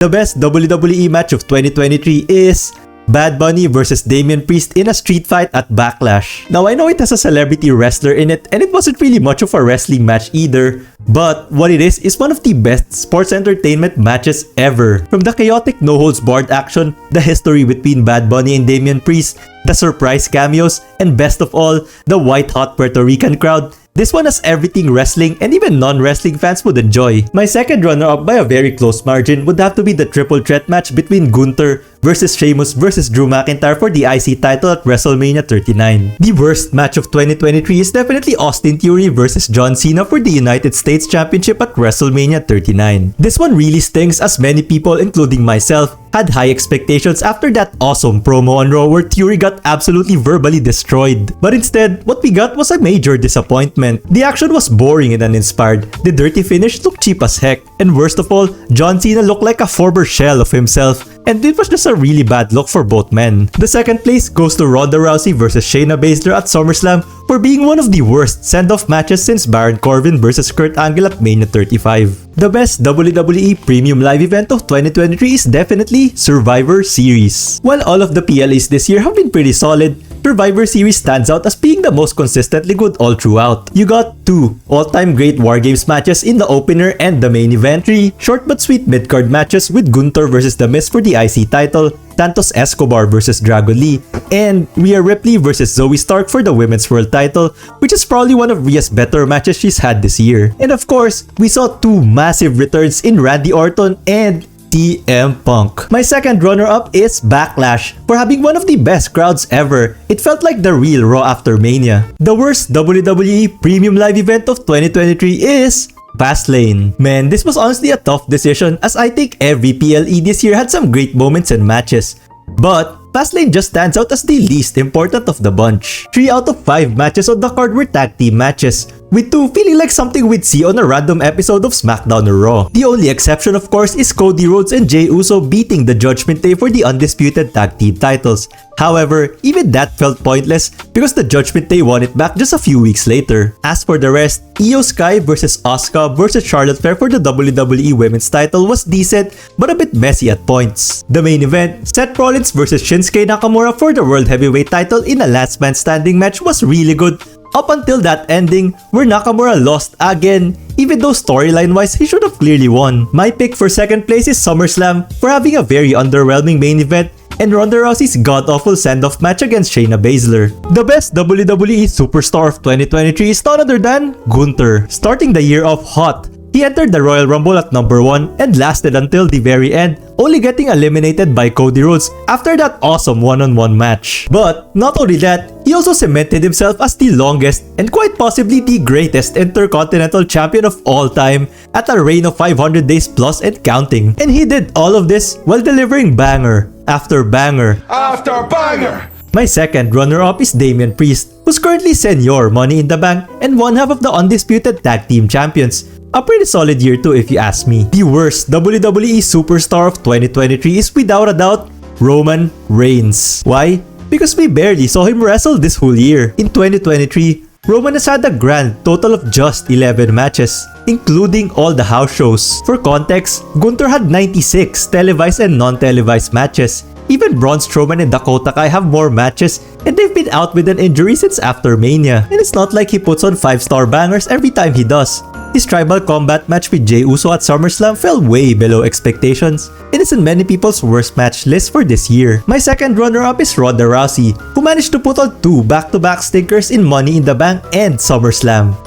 The best WWE match of 2023 is Bad Bunny versus Damian Priest in a street fight at Backlash. Now I know it has a celebrity wrestler in it and it wasn't really much of a wrestling match either, but what it is one of the best sports entertainment matches ever. From the chaotic no-holds-barred action, the history between Bad Bunny and Damian Priest, the surprise cameos, and best of all, the white-hot Puerto Rican crowd, this one has everything wrestling and even non-wrestling fans would enjoy. My second runner-up by a very close margin would have to be the triple threat match between Gunther versus Sheamus versus Drew McIntyre for the IC title at WrestleMania 39. The worst match of 2023 is definitely Austin Theory versus John Cena for the United States Championship at WrestleMania 39. This one really stings as many people, including myself, had high expectations after that awesome promo on Raw where Theory got absolutely verbally destroyed. But instead, what we got was a major disappointment. The action was boring and uninspired, the dirty finish looked cheap as heck, and worst of all, John Cena looked like a former shell of himself, and it was just a really bad look for both men. The second place goes to Ronda Rousey versus Shayna Baszler at SummerSlam for being one of the worst send-off matches since Baron Corbin versus Kurt Angle at Mania 35. The best WWE Premium Live event of 2023 is definitely Survivor Series. While all of the PLEs this year have been pretty solid, Survivor Series stands out as being the most consistently good all throughout. You got 2 all-time great War Games matches in the opener and the main event, 3 short but sweet mid-card matches with Gunther versus The Miz for the IC title, Santos Escobar versus Dragon Lee, and Rhea Ripley versus Zoe Stark for the Women's World title, which is probably one of Rhea's better matches she's had this year. And of course, we saw 2 massive returns in Randy Orton and CM Punk. My second runner-up is Backlash for having one of the best crowds ever. It felt like the real Raw after Mania. The worst WWE Premium Live event of 2023 is Fastlane. Man, this was honestly a tough decision as I think every PLE this year had some great moments and matches. But Fastlane just stands out as the least important of the bunch. 3 out of 5 matches on the card were tag team matches, with 2 feeling like something we'd see on a random episode of SmackDown or Raw. The only exception of course is Cody Rhodes and Jey Uso beating the Judgment Day for the undisputed tag team titles. However, even that felt pointless because the Judgment Day won it back just a few weeks later. As for the rest, Io Sky versus Asuka versus Charlotte Flair for the WWE Women's title was decent but a bit messy at points. The main event, Seth Rollins versus Shinsuke Nakamura for the World Heavyweight title in a last man standing match was really good up until that ending where Nakamura lost again, even though storyline wise he should have clearly won. My pick for second place is SummerSlam for having a very underwhelming main event and Ronda Rousey's god-awful send-off match against Shayna Baszler. The best WWE superstar of 2023 is none other than Gunther. Starting the year off hot, he entered the Royal Rumble at number 1 and lasted until the very end, only getting eliminated by Cody Rhodes after that awesome one-on-one match. But not only that, he also cemented himself as the longest and quite possibly the greatest Intercontinental Champion of all time at a reign of 500 days plus and counting. And he did all of this while delivering banger after banger after banger. My second runner-up is Damian Priest, who's currently Senior Money in the Bank and one half of the undisputed tag team champions. A pretty solid year too if you ask me. The worst WWE superstar of 2023 is without a doubt Roman Reigns. Why? Because we barely saw him wrestle this whole year. In 2023, Roman has had a grand total of just 11 matches, including all the house shows. For context, Gunther had 96 televised and non-televised matches. Even Braun Strowman and Dakota Kai have more matches and they've been out with an injury since after Mania. And it's not like he puts on 5-star bangers every time he does. His tribal combat match with Jey Uso at SummerSlam fell way below expectations. It is in many people's worst match list for this year. My second runner-up is Ronda Rousey, who managed to put on 2 back-to-back stinkers in Money in the Bank and SummerSlam.